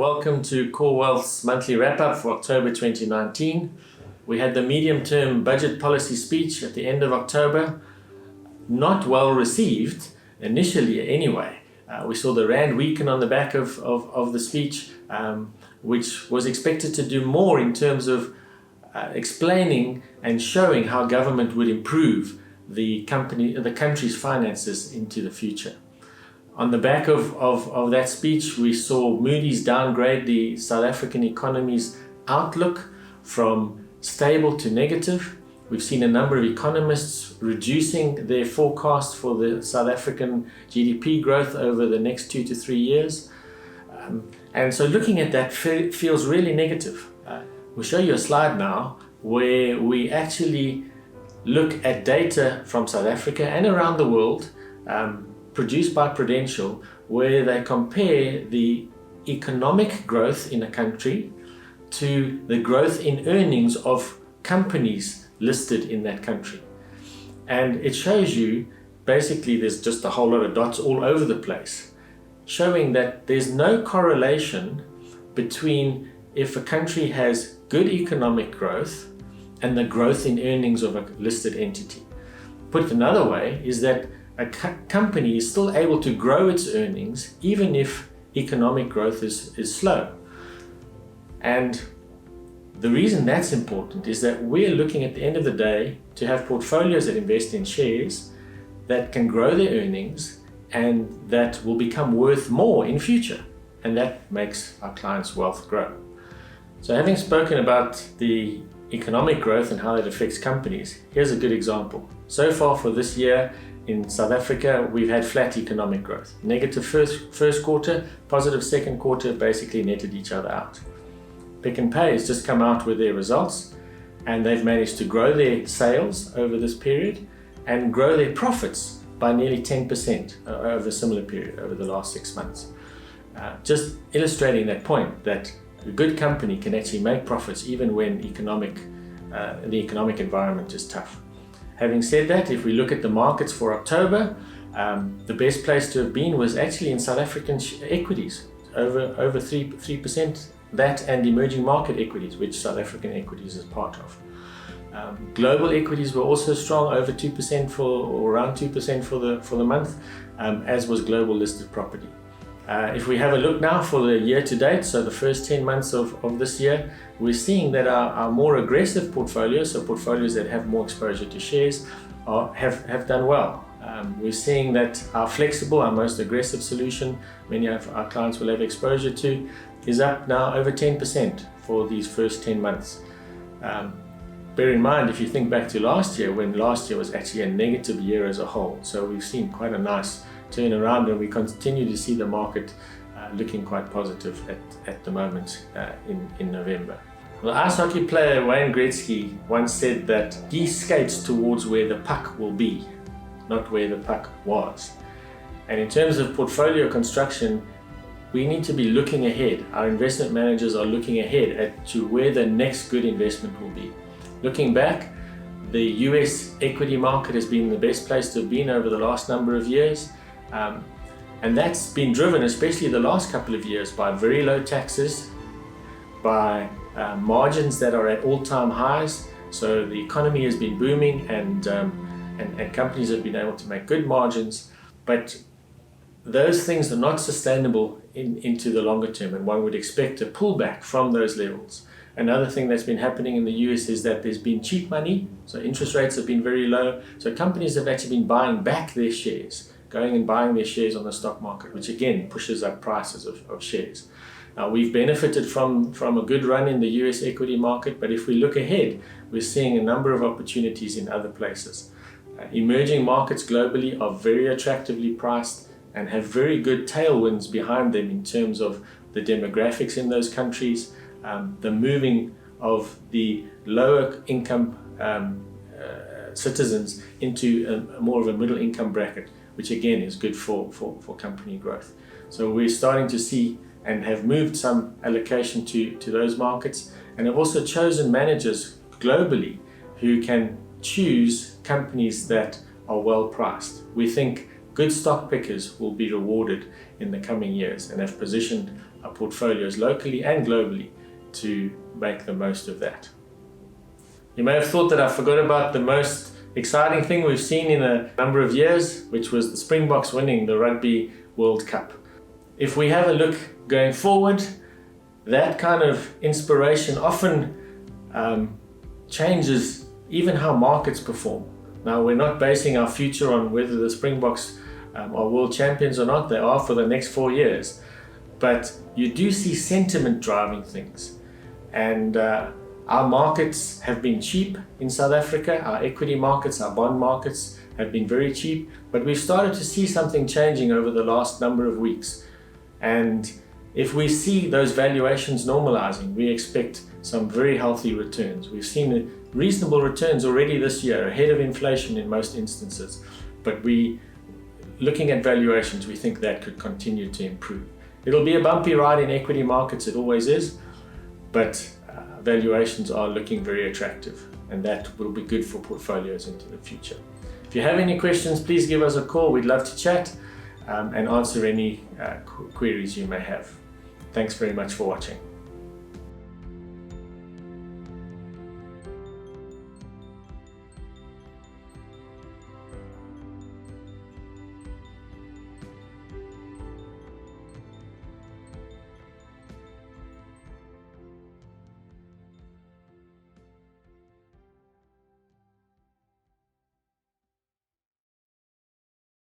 welcome to Core Wealth's monthly wrap-up for October 2019. We had the medium-term budget policy speech at the end of October. Not well received, initially anyway. We saw the Rand weaken on the back of the speech, which was expected to do more in terms of explaining and showing how government would improve the country's finances into the future. On the back of that speech, we saw Moody's downgrade the South African economy's outlook from stable to negative. We've seen a number of economists reducing their forecast for the South African GDP growth over the next 2 to 3 years. And so looking at that feels really negative. We'll show you a slide now where we actually look at data from South Africa and around the world, produced by Prudential, where they compare the economic growth in a country to the growth in earnings of companies listed in that country. And it shows you, basically there's just a whole lot of dots all over the place, showing that there's no correlation between if a country has good economic growth and the growth in earnings of a listed entity. Put another way is that a company is still able to grow its earnings even if economic growth is slow. And the reason that's important is that we're looking at the end of the day to have portfolios that invest in shares that can grow their earnings and that will become worth more in future. And that makes our clients' wealth grow. So having spoken about the economic growth and how that affects companies, here's a good example. So far for this year, in South Africa, we've had flat economic growth. Negative first quarter, positive second quarter, basically netted each other out. Pick n Pay has just come out with their results, and they've managed to grow their sales over this period and grow their profits by nearly 10% over a similar period over the last 6 months. Just illustrating that point that a good company can actually make profits even when the economic environment is tough. Having said that, if we look at the markets for October, the best place to have been was actually in South African equities, over 3%, that and emerging market equities, which South African equities is part of. Global equities were also strong, over 2% or around 2% for the month, as was global listed property. If we have a look now for the year to date, so the first 10 months of this year, we're seeing that our more aggressive portfolios, so portfolios that have more exposure to shares, have done well. We're seeing that our flexible, our most aggressive solution, many of our clients will have exposure to, is up now over 10% for these first 10 months. Bear in mind, if you think back to last year, when last year was actually a negative year as a whole, so we've seen quite a nice turn around, and we continue to see the market looking quite positive at the moment in November. Well, ice hockey player Wayne Gretzky once said that he skates towards where the puck will be, not where the puck was. And in terms of portfolio construction, we need to be looking ahead. Our investment managers are looking ahead to where the next good investment will be. Looking back, the US equity market has been the best place to have been over the last number of years. And that's been driven, especially the last couple of years, by very low taxes, by margins that are at all-time highs. So the economy has been booming, and companies have been able to make good margins, but those things are not sustainable into the longer term, and one would expect a pullback from those levels. Another thing that's been happening in the US is that there's been cheap money, so interest rates have been very low, so companies have actually been buying back their shares, going and buying their shares on the stock market, which again pushes up prices of shares. Now, we've benefited from a good run in the US equity market, but if we look ahead, we're seeing a number of opportunities in other places. Emerging markets globally are very attractively priced and have very good tailwinds behind them in terms of the demographics in those countries, the moving of the lower income citizens into more of a middle income bracket, which again is good for company growth. So we're starting to see and have moved some allocation to those markets, and have also chosen managers globally who can choose companies that are well priced. We think good stock pickers will be rewarded in the coming years, and have positioned our portfolios locally and globally to make the most of that. You may have thought that I forgot about the most exciting thing we've seen in a number of years, which was the Springboks winning the Rugby World Cup. If we have a look going forward, that kind of inspiration often changes even how markets perform. Now, we're not basing our future on whether the Springboks are world champions or not. They are for the next 4 years. But you do see sentiment driving things. And our markets have been cheap in South Africa. Our equity markets, our bond markets have been very cheap. But we've started to see something changing over the last number of weeks. And if we see those valuations normalizing, we expect some very healthy returns. We've seen reasonable returns already this year, ahead of inflation in most instances. But looking at valuations, we think that could continue to improve. It'll be a bumpy ride in equity markets, it always is, but valuations are looking very attractive, and that will be good for portfolios into the future. If you have any questions, please give us a call. We'd love to chat and answer any queries you may have. Thanks very much for watching.